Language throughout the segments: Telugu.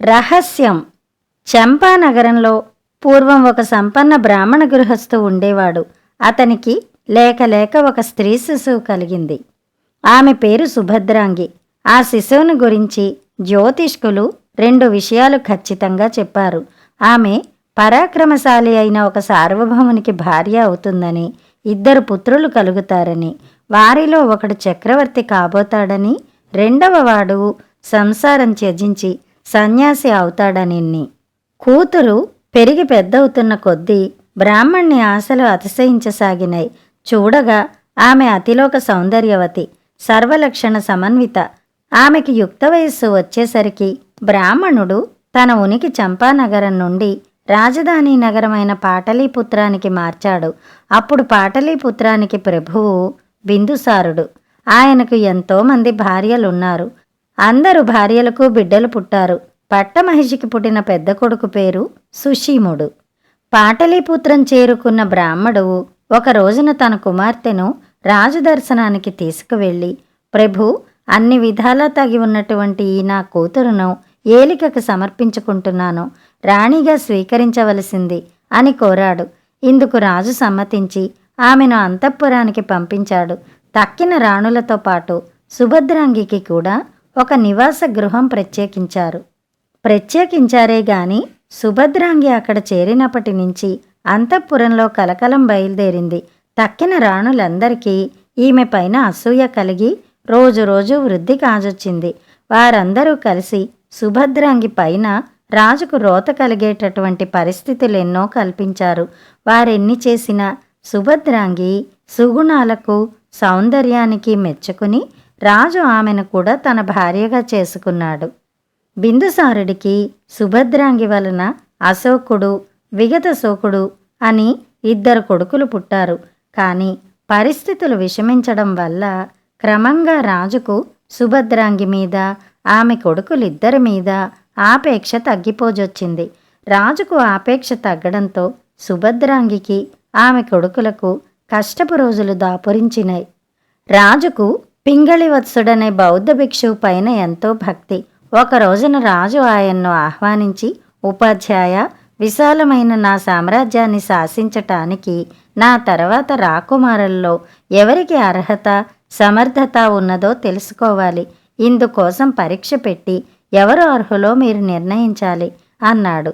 రహస్యం. చంపానగరంలో పూర్వం ఒక సంపన్న బ్రాహ్మణ గృహస్థు ఉండేవాడు. అతనికి లేక లేక ఒక స్త్రీ శిశువు కలిగింది. ఆమె పేరు సుభద్రాంగి. ఆ శిశువుని గురించి జ్యోతిష్కులు 2 విషయాలు ఖచ్చితంగా చెప్పారు. ఆమె పరాక్రమశాలి అయిన ఒక సార్వభౌమునికి భార్య అవుతుందని, 2 పుత్రులు కలుగుతారని, వారిలో ఒకడు చక్రవర్తి కాబోతాడని, 2వ వాడు సంసారం త్యజించి సన్యాసి అవుతాడని. కూతురు పెరిగి పెద్దవుతున్న కొద్దీ బ్రాహ్మణ్ణి ఆశలు అతిశయించసాగినాయి. చూడగా ఆమె అతిలోక సౌందర్యవతి, సర్వలక్షణ సమన్విత. ఆమెకి యుక్త వయస్సు వచ్చేసరికి బ్రాహ్మణుడు తన ఉనికి చంపానగరం నుండి రాజధాని నగరమైన పాటలీపుత్రానికి మార్చాడు. అప్పుడు పాటలీపుత్రానికి ప్రభువు బిందుసారుడు. ఆయనకు ఎంతోమంది భార్యలున్నారు. అందరు భార్యలకు బిడ్డలు పుట్టారు. పట్టమహిషికి పుట్టిన పెద్ద కొడుకు పేరు సుషీముడు. పాటలీపుత్రం చేరుకున్న బ్రాహ్మడు ఒక రోజున తన కుమార్తెను రాజు దర్శనానికి తీసుకువెళ్ళి, ప్రభు, అన్ని విధాలా తగి ఉన్నటువంటి ఈ నా కూతురును ఏలికకు సమర్పించుకుంటున్నాను, రాణిగా స్వీకరించవలసింది అని కోరాడు. ఇందుకు రాజు సమ్మతించి ఆమెను అంతఃపురానికి పంపించాడు. తక్కిన రాణులతో పాటు సుభద్రాంగికి కూడా ఒక నివాస గృహం ప్రత్యేకించారే గాని సుభద్రాంగి అక్కడ చేరినప్పటి నుంచి అంతఃపురంలో కలకలం బయలుదేరింది. తక్కిన రాణులందరికీ ఈమె పైన అసూయ కలిగి రోజు వృద్ధి కాజొచ్చింది. వారందరూ కలిసి సుభద్రాంగి పైన రాజుకు రోత కలిగేటటువంటి పరిస్థితులెన్నో కల్పించారు. వారెన్ని చేసినా సుభద్రాంగి సుగుణాలకు సౌందర్యానికి మెచ్చుకుని రాజు ఆమెను కూడా తన భార్యగా చేసుకున్నాడు. బిందుసారుడికి సుభద్రాంగి వలన అశోకుడు, విగతశోకుడు అని 2 కొడుకులు పుట్టారు. కానీ పరిస్థితులు విషమించడం వల్ల క్రమంగా రాజుకు సుభద్రాంగి మీద, ఆమె కొడుకులిద్దరి మీద ఆపేక్ష తగ్గిపోజొచ్చింది. రాజుకు ఆపేక్ష తగ్గడంతో సుభద్రాంగికి, ఆమె కొడుకులకు కష్టపు రోజులు దాపురించినాయి. రాజుకు పింగళివత్సుడనే బౌద్ధ భిక్షువు పైన ఎంతో భక్తి. ఒక రోజున రాజు ఆయన్ను ఆహ్వానించి, ఉపాధ్యాయ, విశాలమైన నా సామ్రాజ్యాన్ని శాసించటానికి నా తర్వాత రాకుమారుల్లో ఎవరికి అర్హత, సమర్థత ఉన్నదో తెలుసుకోవాలి. ఇందుకోసం పరీక్ష పెట్టి ఎవరు అర్హులో మీరు నిర్ణయించాలి అన్నాడు.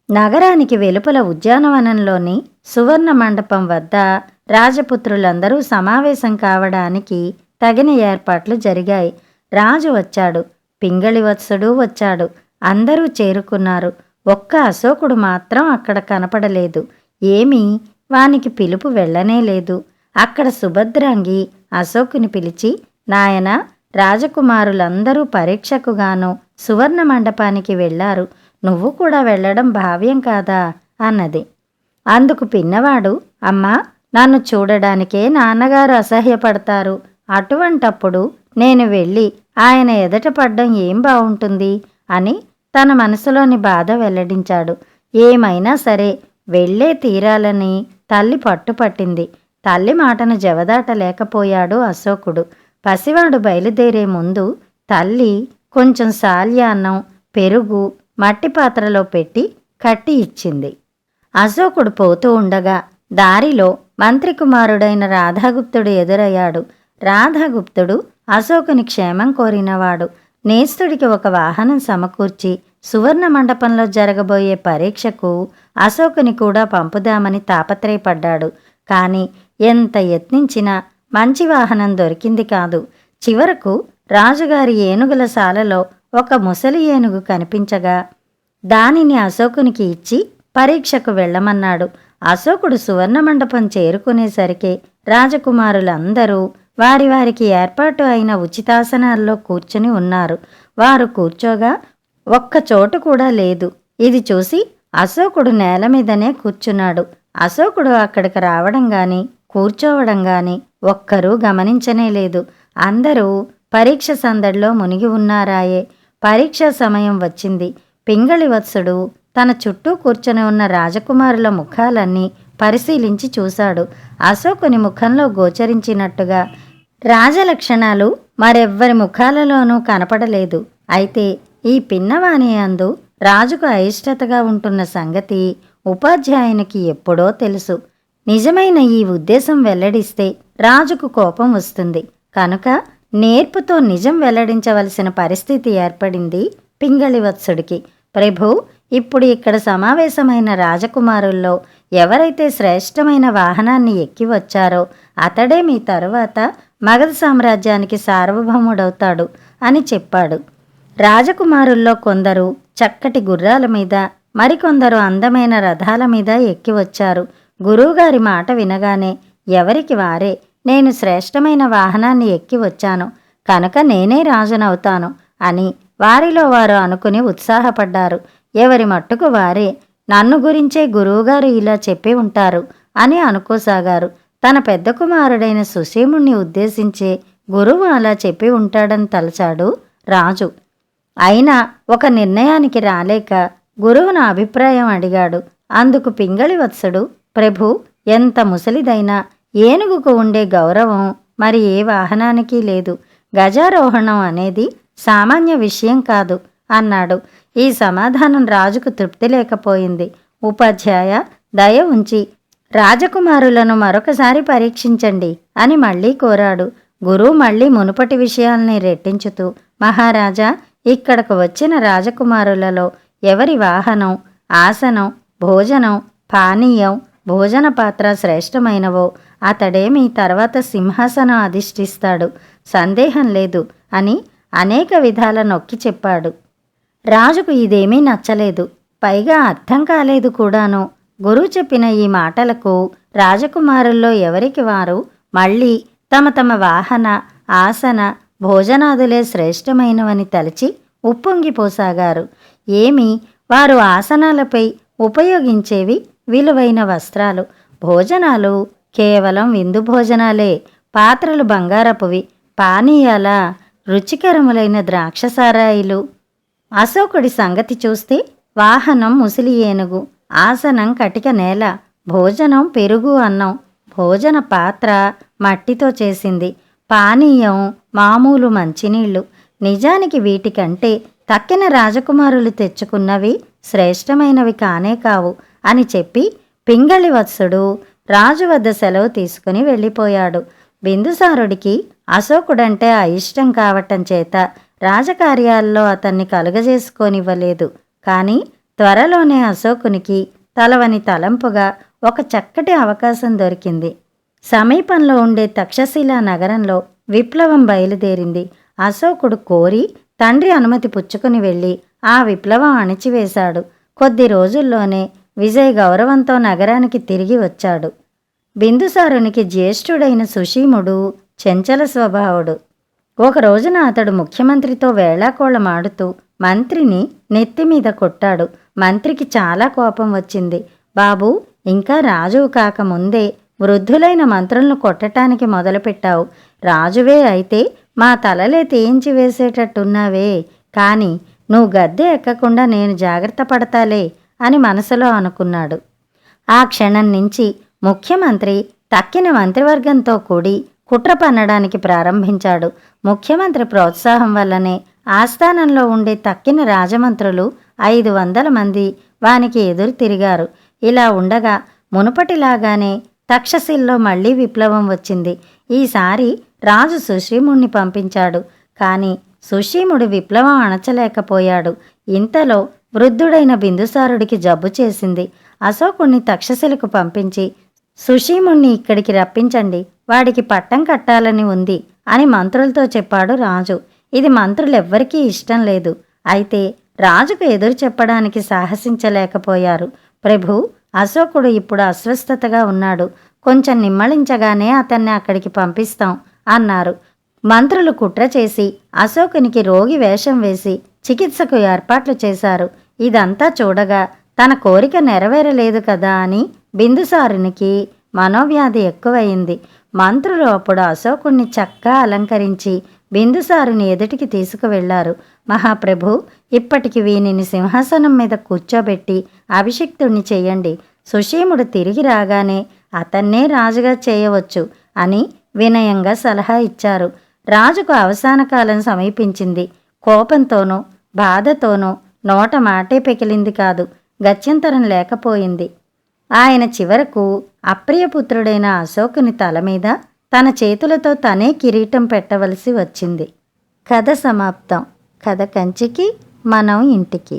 నగరానికి వెలుపల ఉద్యానవనంలోని సువర్ణ మండపం వద్ద రాజపుత్రులందరూ సమావేశం కావడానికి తగిన ఏర్పాట్లు జరిగాయి. రాజు వచ్చాడు, పింగళివత్సుడు వచ్చాడు. అందరూ చేరుకున్నారు. ఒక్క అశోకుడు మాత్రం అక్కడ కనపడలేదు. ఏమీ వానికి పిలుపు వెళ్ళనే లేదు. అక్కడ సుభద్రాంగి అశోకుని పిలిచి, నాయనా, రాజకుమారులందరూ పరీక్షకుగాను సువర్ణ మండపానికి వెళ్లారు. నువ్వు కూడా వెళ్ళడం భావ్యం కాదా అన్నది. అందుకు పిన్నవాడు, అమ్మా, నన్ను చూడడానికే నాన్నగారు అసహ్యపడతారు. అటువంటప్పుడు నేను వెళ్ళి ఆయన ఎదుట పడ్డం ఏం బావుంటుంది అని తన మనసులోని బాధ వెల్లడించాడు. ఏమైనా సరే వెళ్ళే తీరాలని తల్లి పట్టుపట్టింది. తల్లి మాటను జవదాటలేకపోయాడు అశోకుడు. పసివాడు బయలుదేరే ముందు తల్లి కొంచెం సాల్యాన్నం, పెరుగు మట్టి పాత్రలో పెట్టి కట్టి ఇచ్చింది. అశోకుడు పోతూ ఉండగా దారిలో మంత్రి కుమారుడైన రాధాగుప్తుడు ఎదురయ్యాడు. రాధాగుప్తుడు అశోకుని క్షేమం కోరినవాడు. నేస్తుడికి ఒక వాహనం సమకూర్చి సువర్ణ మండపంలో జరగబోయే పరీక్షకు అశోకుని కూడా పంపుదామని తాపత్రయపడ్డాడు. కాని ఎంత యత్నించినా మంచి వాహనం దొరికింది కాదు. చివరకు రాజుగారి ఏనుగుల శాలలో ఒక ముసలి ఏనుగు కనిపించగా దానిని అశోకునికి ఇచ్చి పరీక్షకు వెళ్ళమన్నాడు. అశోకుడు సువర్ణ మండపం చేరుకునేసరికి రాజకుమారులందరూ వారికి ఏర్పాటు అయిన ఉచితాసనాల్లో కూర్చుని ఉన్నారు. వారు కూర్చోగా ఒక్క చోటు కూడా లేదు. ఇది చూసి అశోకుడు నేల మీదనే కూర్చున్నాడు. అశోకుడు అక్కడికి రావడం గాని కూర్చోవడం గాని ఒక్కరూ గమనించనే లేదు. అందరూ పరీక్ష సందడిలో మునిగి ఉన్నారాయే. పరీక్ష సమయం వచ్చింది. పింగళివత్సుడు తన చుట్టూ కూర్చొని ఉన్న రాజకుమారుల ముఖాలన్నీ పరిశీలించి చూశాడు. అశోకుని ముఖంలో గోచరించినట్టుగా రాజలక్షణాలు మరెవ్వరి ముఖాలలోనూ కనపడలేదు. అయితే ఈ పిన్నవాని అందు రాజుకు అయిష్టతగా ఉంటున్న సంగతి ఉపాధ్యాయునికి ఎప్పుడో తెలుసు. నిజమైన ఈ ఉద్దేశం వెల్లడిస్తే రాజుకు కోపం వస్తుంది కనుక నేర్పుతో నిజం వెల్లడించవలసిన పరిస్థితి ఏర్పడింది పింగళివత్సుడికి. ప్రభు, ఇప్పుడు ఇక్కడ సమావేశమైన రాజకుమారుల్లో ఎవరైతే శ్రేష్టమైన వాహనాన్ని ఎక్కి వచ్చారో అతడే మీ తరువాత మగధ సామ్రాజ్యానికి సార్వభౌముడవుతాడు అని చెప్పాడు. రాజకుమారుల్లో కొందరు చక్కటి గుర్రాల మీద, మరికొందరు అందమైన రథాల మీద ఎక్కి వచ్చారు. గురువుగారి మాట వినగానే ఎవరికి వారే, నేను శ్రేష్టమైన వాహనాన్ని ఎక్కి వచ్చాను కనుక నేనే రాజునవుతాను అని వారిలో వారు అనుకుని ఉత్సాహపడ్డారు. ఎవరి మట్టుకు వారే, నన్ను గురించే గురువుగారు ఇలా చెప్పి ఉంటారు అని అనుకోసాగారు. తన పెద్ద కుమారుడైన సుశీముణ్ణి ఉద్దేశించే గురువు అలా చెప్పి ఉంటాడని తలచాడు రాజు. అయినా ఒక నిర్ణయానికి రాలేక గురువున అభిప్రాయం అడిగాడు. అందుకు పింగళివత్సుడు, ప్రభు, ఎంత ముసలిదైనా ఏనుగుకు ఉండే గౌరవం మరి ఏ వాహనానికి లేదు. గజారోహణం అనేది సామాన్య విషయం కాదు అన్నాడు. ఈ సమాధానం రాజుకు తృప్తి లేకపోయింది. ఉపాధ్యాయ, దయ ఉంచి రాజకుమారులను మరొకసారి పరీక్షించండి అని మళ్ళీ కోరాడు. గురువు మళ్ళీ మునుపటి విషయాల్ని రెట్టించుతూ, మహారాజా, ఇక్కడకు వచ్చిన రాజకుమారులలో ఎవరి వాహనం, ఆసనం, భోజనం, పానీయం, భోజన పాత్ర శ్రేష్టమైనవో అతడే మీ తర్వాత సింహాసనం అధిష్ఠిస్తాడు, సందేహం లేదు అని అనేక విధాల నొక్కి చెప్పాడు. రాజుకు ఇదేమీ నచ్చలేదు, పైగా అర్థం కాలేదు కూడాను. గురువు చెప్పిన ఈ మాటలకు రాజకుమారుల్లో ఎవరికి వారు మళ్ళీ తమ తమ వాహన, ఆసన, భోజనాదులే శ్రేష్టమైనవని తలచి ఉప్పొంగిపోసాగారు. ఏమి, వారు ఆసనాలపై ఉపయోగించేవి విలువైన వస్త్రాలు, భోజనాలు కేవలం విందు భోజనాలే, పాత్రలు బంగారపువి, పానీయాల రుచికరములైన ద్రాక్షసారాయిలు. అశోకుడి సంగతి చూస్తే వాహనం ముసిలి ఏనుగు, ఆసనం కటిక నేల, భోజనం పెరుగు అన్నం, భోజన పాత్ర మట్టితో చేసింది, పానీయం మామూలు మంచినీళ్లు. నిజానికి వీటికంటే తక్కిన రాజకుమారులు తెచ్చుకున్నవి శ్రేష్టమైనవి కానే కావు అని చెప్పి పింగళివత్సుడు రాజు వద్ద సెలవు తీసుకుని వెళ్ళిపోయాడు. బిందుసారుడికి అశోకుడంటే అయిష్టం కావటం చేత రాజకార్యాల్లో అతన్ని కలుగజేసుకోనివ్వలేదు. కానీ త్వరలోనే అశోకునికి తలవని తలంపుగా ఒక చక్కటి అవకాశం దొరికింది. సమీపంలో ఉండే తక్షశిలా నగరంలో విప్లవం బయలుదేరింది. అశోకుడు కోరి తండ్రి అనుమతి పుచ్చుకుని వెళ్ళి ఆ విప్లవం అణిచివేశాడు. కొద్ది రోజుల్లోనే విజయ గౌరవంతో నగరానికి తిరిగి వచ్చాడు. బిందుసారునికి జ్యేష్ఠుడైన సుశీముడు చెంచల స్వభావుడు. ఒక రోజున అతడు ముఖ్యమంత్రితో వేళాకోళమాడుతూ మంత్రిని నెత్తిమీద కొట్టాడు. మంత్రికి చాలా కోపం వచ్చింది. బాబూ, ఇంకా రాజువు కాకముందే వృద్ధులైన మంత్రులను కొట్టటానికి మొదలుపెట్టావు. రాజువే అయితే మా తలలే తేయించి వేసేటట్టున్నావే, కాని నువ్వు గద్దె ఎక్కకుండా నేను జాగ్రత్త పడతాలే అని మనసులో అనుకున్నాడు. ఆ క్షణం నుంచి ముఖ్యమంత్రి తక్కిన మంత్రివర్గంతో కూడి కుట్ర పన్నడానికి ప్రారంభించాడు. ముఖ్యమంత్రి ప్రోత్సాహం వల్లనే ఆస్థానంలో ఉండే తక్కిన రాజమంత్రులు 500 మంది వానికి ఎదురు తిరిగారు. ఇలా ఉండగా మునుపటిలాగానే తక్షశిల్లో మళ్లీ విప్లవం వచ్చింది. ఈసారి రాజు సుశీముణ్ణి పంపించాడు. కానీ సుశీముడు విప్లవం అణచలేకపోయాడు. ఇంతలో వృద్ధుడైన బిందుసారుడికి జబ్బు చేసింది. అశోకుణ్ణి తక్షశిలకు పంపించి సుశీముణ్ణి ఇక్కడికి రప్పించండి, వాడికి పట్టం కట్టాలని ఉంది అని మంత్రులతో చెప్పాడు రాజు. ఇది మంత్రులెవ్వరికీ ఇష్టం లేదు. అయితే రాజుకు ఎదురు చెప్పడానికి సాహసించలేకపోయారు. ప్రభు, అశోకుడు ఇప్పుడు అస్వస్థతగా ఉన్నాడు, కొంచెం నిమ్మళించగానే అతన్ని అక్కడికి పంపిస్తాం అన్నారు. మంత్రులు కుట్ర చేసి అశోకునికి రోగి వేషం వేసి చికిత్సకు ఏర్పాట్లు చేశారు. ఇదంతా చూడగా తన కోరిక నెరవేరలేదు కదా అని బిందుసారునికి మనోవ్యాధి ఎక్కువయింది. మంత్రులు అప్పుడు అశోకుణ్ణి చక్కా అలంకరించి బిందుసారుని ఎదుటికి తీసుకువెళ్లారు. మహాప్రభు, ఇప్పటికి వీనిని సింహాసనం మీద కూర్చోబెట్టి అభిషిక్తుణ్ణి చెయ్యండి. సుశీముడు తిరిగి రాగానే అతన్నే రాజుగా చేయవచ్చు అని వినయంగా సలహా ఇచ్చారు. రాజుకు అవసాన కాలం సమీపించింది. కోపంతోనూ బాధతోనూ నోట మాటే పెకిలింది కాదు, గత్యంతరం లేకపోయింది. ఆయన చివరకు అప్రియపుత్రుడైన అశోకుని తల మీద తన చేతులతో తనే కిరీటం పెట్టవలసి వచ్చింది. కథ సమాప్తం. కథ కంచికి, మనం ఇంటికి.